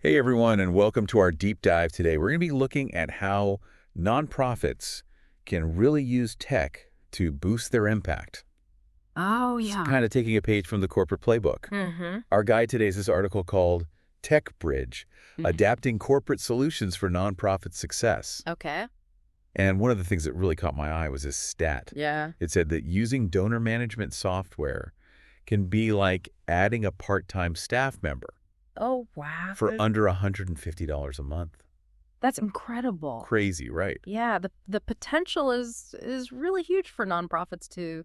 Hey everyone, and welcome to our deep dive today. We're going to be looking at how nonprofits can really use tech to boost their impact. Oh, It's yeah. kind of taking a page from the corporate playbook. Mm-hmm. Our guide today is this article called Tech Bridge, Adapting Corporate Solutions for Nonprofit Success. Okay. And one of the things that really caught my eye was this stat. Yeah. It said that using donor management software can be like adding a part-time staff member Oh, wow. for under $150 a month. That's incredible. Crazy, right? Yeah, the potential is really huge for nonprofits to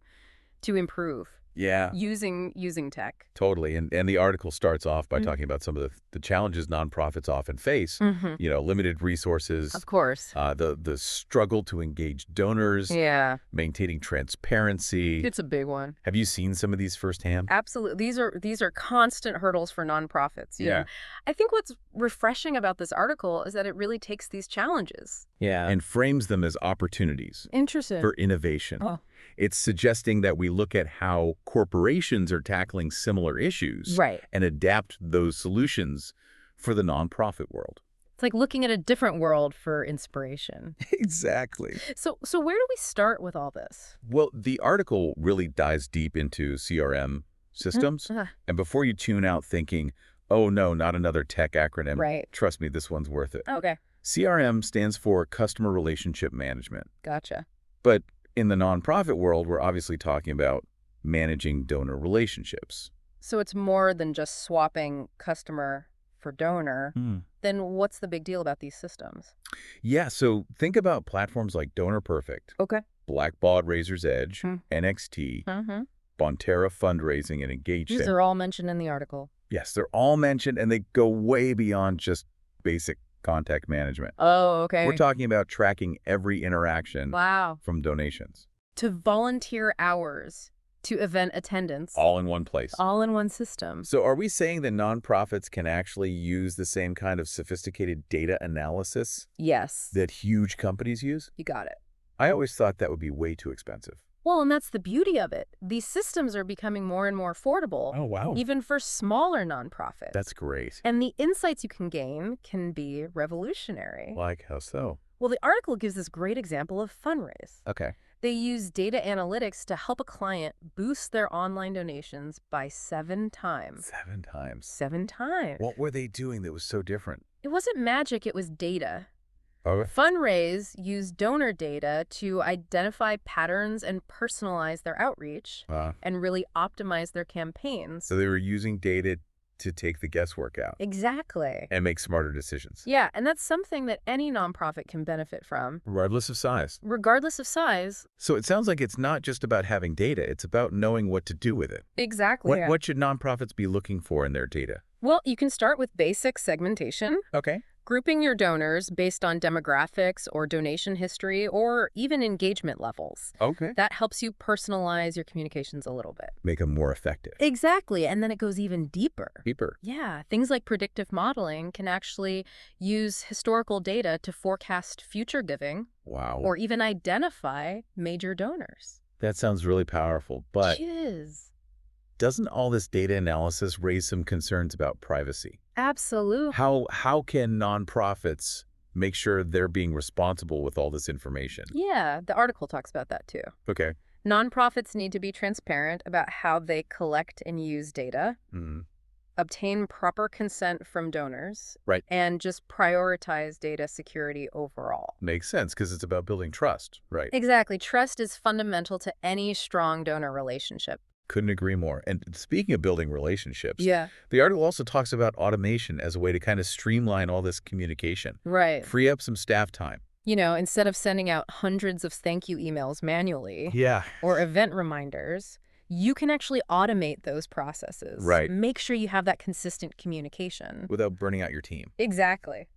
improve Yeah, using tech. totally. And the article starts off by Mm. talking about some of the challenges nonprofits often face. Mm-hmm. Limited resources, Of course. the struggle to engage donors, Yeah. maintaining transparency. It's a big one. Have you seen some of these firsthand? Absolutely. These are constant hurdles for nonprofits. Yeah. I think what's refreshing about this article is that it really takes these challenges. Yeah. And frames them as opportunities Interesting. for innovation. Oh. It's suggesting that we look at how corporations are tackling similar issues Right. and adapt those solutions for the nonprofit world. It's like looking at a different world for inspiration. Exactly. So where do we start with all this? Well, the article really dives deep into CRM systems. And before you tune out thinking, oh no, not another tech acronym, Right. trust me, this one's worth it. Okay. CRM stands for Customer Relationship Management. Gotcha. But in the nonprofit world, we're obviously talking about managing donor relationships. So it's more than just swapping customer for donor. Then what's the big deal about these systems? Yeah, so think about platforms like Donor Perfect, Okay. Blackbaud Razor's Edge, Hmm. NXT, Mm-hmm. Bonterra Fundraising, and These EngageSend. are all mentioned in the article. Yes, they're all mentioned, and they go way beyond just basic contact management. Oh, okay. We're talking about tracking every interaction Wow. from donations, To volunteer hours, to event attendance, all in one place. all in one system. So are we saying that nonprofits can actually use the same kind of sophisticated data analysis Yes. that huge companies use? You got it. I always thought that would be way too expensive. Well, and that's the beauty of it. These systems are becoming more and more affordable, Oh, wow. even for smaller nonprofits. That's great. And the insights you can gain can be revolutionary. Like how so? Well, the article gives this great example of Fundraise. Okay. They use data analytics to help a client boost their online donations by 7 times. 7 times. 7 times. What were they doing that was so different? It wasn't magic, it was data. Okay. Fundraise used donor data to identify patterns and personalize their outreach and really optimize their campaigns. So they were using data to take the guesswork out Exactly. and make smarter decisions, Yeah, and that's something that any nonprofit can benefit from, regardless of size. regardless of size. So it sounds like it's not just about having data, it's about knowing what to do with it. Exactly. What should nonprofits be looking for in their data? Well, you can start with basic segmentation. Okay. Grouping your donors based on demographics or donation history or even engagement levels. Okay. That helps you personalize your communications a little bit. Make them more effective. Exactly. And then it goes even deeper. Deeper. Yeah. Things like predictive modeling can actually use historical data to forecast future giving Wow. or even identify major donors. That sounds really powerful, but Jeez. doesn't all this data analysis raise some concerns about privacy? Absolutely. How can nonprofits make sure they're being responsible with all this information? Yeah, the article talks about that too. Okay. Nonprofits need to be transparent about how they collect and use data, obtain proper consent from donors, Right. and just prioritize data security overall. Makes sense because it's about building trust, right? Exactly. Trust is fundamental to any strong donor relationship. Couldn't agree more. And speaking of building relationships, Yeah. the article also talks about automation as a way to kind of streamline all this communication, Right. free up some staff time. Instead of sending out hundreds of thank you emails manually Yeah. or event reminders, you can actually automate those processes. Right. Make sure you have that consistent communication. Without burning out your team. Exactly.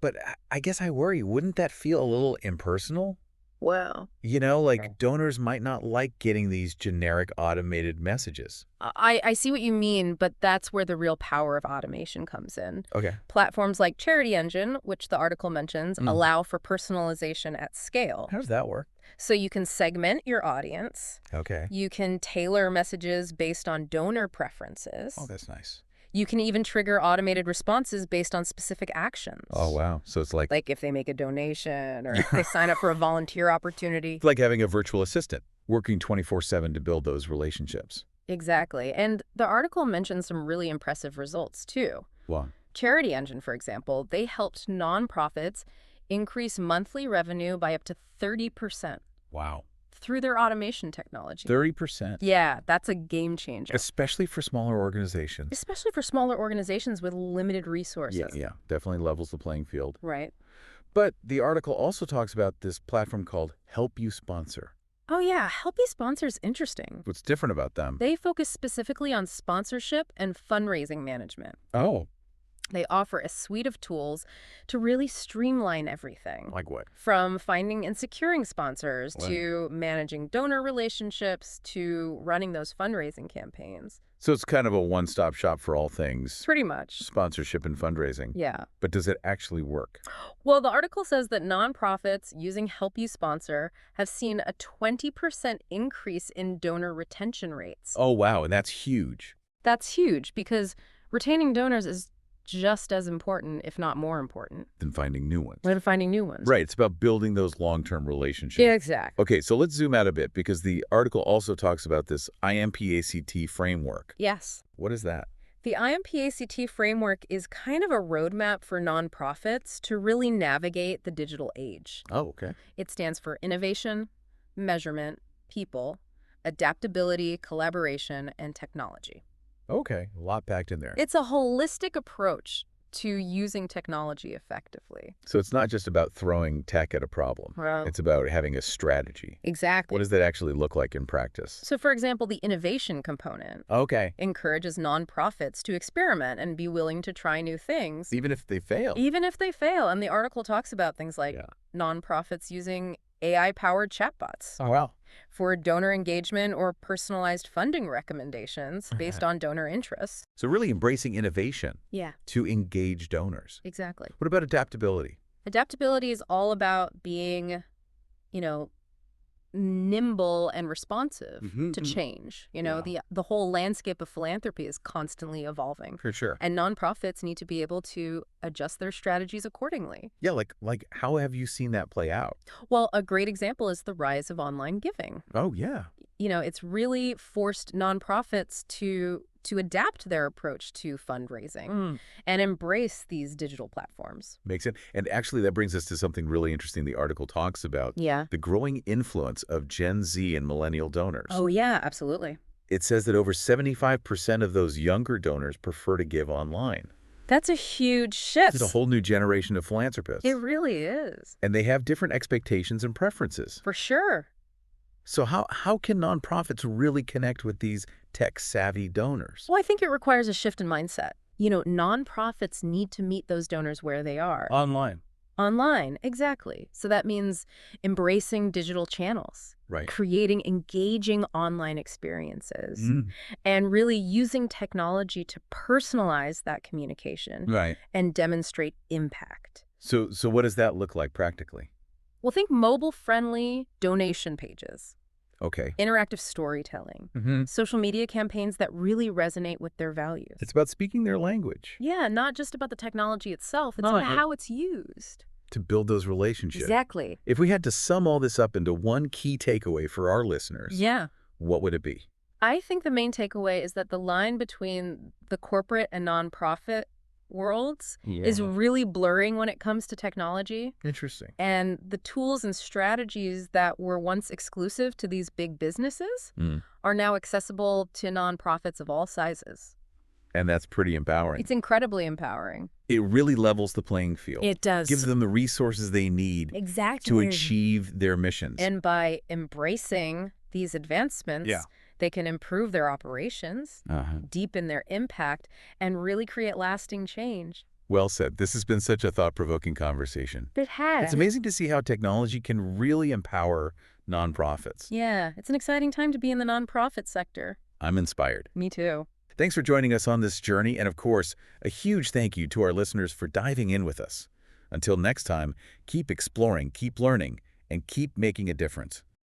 But I guess I worry, wouldn't that feel a little impersonal? Well, Like donors might not like getting these generic automated messages. I see what you mean, but that's where the real power of automation comes in. Okay. Platforms like Charity Engine, which the article mentions, allow for personalization at scale. How does that work? So you can segment your audience. Okay. You can tailor messages based on donor preferences. Oh, that's nice. You can even trigger automated responses based on specific actions. Oh, wow. So it's like Like if they make a donation or if they sign up for a volunteer opportunity. it's like having a virtual assistant working 24/7 to build those relationships. Exactly. And the article mentions some really impressive results, too. Wow. Charity Engine, for example, they helped nonprofits increase monthly revenue by up to 30% Wow. through their automation technology. 30%. Yeah, that's a game changer. Especially for smaller organizations. Especially for smaller organizations with limited resources. Yeah. Definitely levels the playing field. Right. But the article also talks about this platform called Help You Sponsor. Oh, yeah. Help Me Sponsor is interesting. What's different about them? They focus specifically on sponsorship and fundraising management. Oh, They offer a suite of tools to really streamline everything. like what? From finding and securing sponsors Wow. to managing donor relationships to running those fundraising campaigns. So it's kind of a one-stop shop for all things Pretty much. sponsorship and fundraising. Yeah. But does it actually work? Well, the article says that nonprofits using Help You Sponsor have seen a 20% increase in donor retention rates. Oh, wow. And that's huge. That's huge because retaining donors is just as important, if not more important, Than finding new ones. than finding new ones. Right. It's about building those long-term relationships. Yeah, exactly. Okay, so let's zoom out a bit because the article also talks about this IMPACT framework. Yes. What is that? The IMPACT framework is kind of a roadmap for nonprofits to really navigate the digital age. Oh, okay. It stands for innovation, measurement, people, adaptability, collaboration, and technology. Okay, a lot packed in there. It's a holistic approach to using technology effectively. So it's not just about throwing tech at a problem. Well, It's about having a strategy. exactly. What does that actually look like in practice? So, for example, the innovation component Okay. encourages nonprofits to experiment and be willing to try new things, Even if they fail. even if they fail. And the article talks about things like Yeah. nonprofits using AI-powered chatbots Oh, wow. for donor engagement or personalized funding recommendations based on donor interests. So really embracing innovation Yeah, to engage donors. exactly. What about adaptability? Adaptability is all about being, nimble and responsive to change. Yeah. The whole landscape of philanthropy is constantly evolving. For sure. And nonprofits need to be able to adjust their strategies accordingly. Yeah, like how have you seen that play out? Well, a great example is the rise of online giving. Oh, yeah. It's really forced nonprofits to adapt their approach to fundraising and embrace these digital platforms. Makes it. And actually, that brings us to something really interesting the article talks about. Yeah. The growing influence of Gen Z and millennial donors. Oh, yeah, absolutely. It says that over 75% of those younger donors prefer to give online. That's a huge shift. It's a whole new generation of philanthropists. It really is. And they have different expectations and preferences. For sure. So how can nonprofits really connect with these tech-savvy donors? Well, I think it requires a shift in mindset. Nonprofits need to meet those donors where they are. Online. Online, exactly. So that means embracing digital channels, Right. creating engaging online experiences, and really using technology to personalize that communication Right. and demonstrate impact. So what does that look like practically? Well, think mobile-friendly donation pages, Okay. interactive storytelling, social media campaigns that really resonate with their values. It's about speaking their language Yeah, not just about the technology itself. It's No, about how it's used. to build those relationships. Exactly. If we had to sum all this up into one key takeaway for our listeners, Yeah. what would it be? I think the main takeaway is that the line between the corporate and nonprofit worlds is really blurring when it comes to technology. Interesting. And the tools and strategies that were once exclusive to these big businesses are now accessible to nonprofits of all sizes. And that's pretty empowering. It's incredibly empowering. It really levels the playing field. It does. Gives them the resources they need Exactly. to achieve their missions. And by embracing these advancements, Yeah. they can improve their operations, deepen their impact, and really create lasting change. Well said. This has been such a thought-provoking conversation. It has. It's amazing to see how technology can really empower nonprofits. Yeah, it's an exciting time to be in the nonprofit sector. I'm inspired. Me too. Thanks for joining us on this journey, and of course, a huge thank you to our listeners for diving in with us. Until next time, keep exploring, keep learning, and keep making a difference.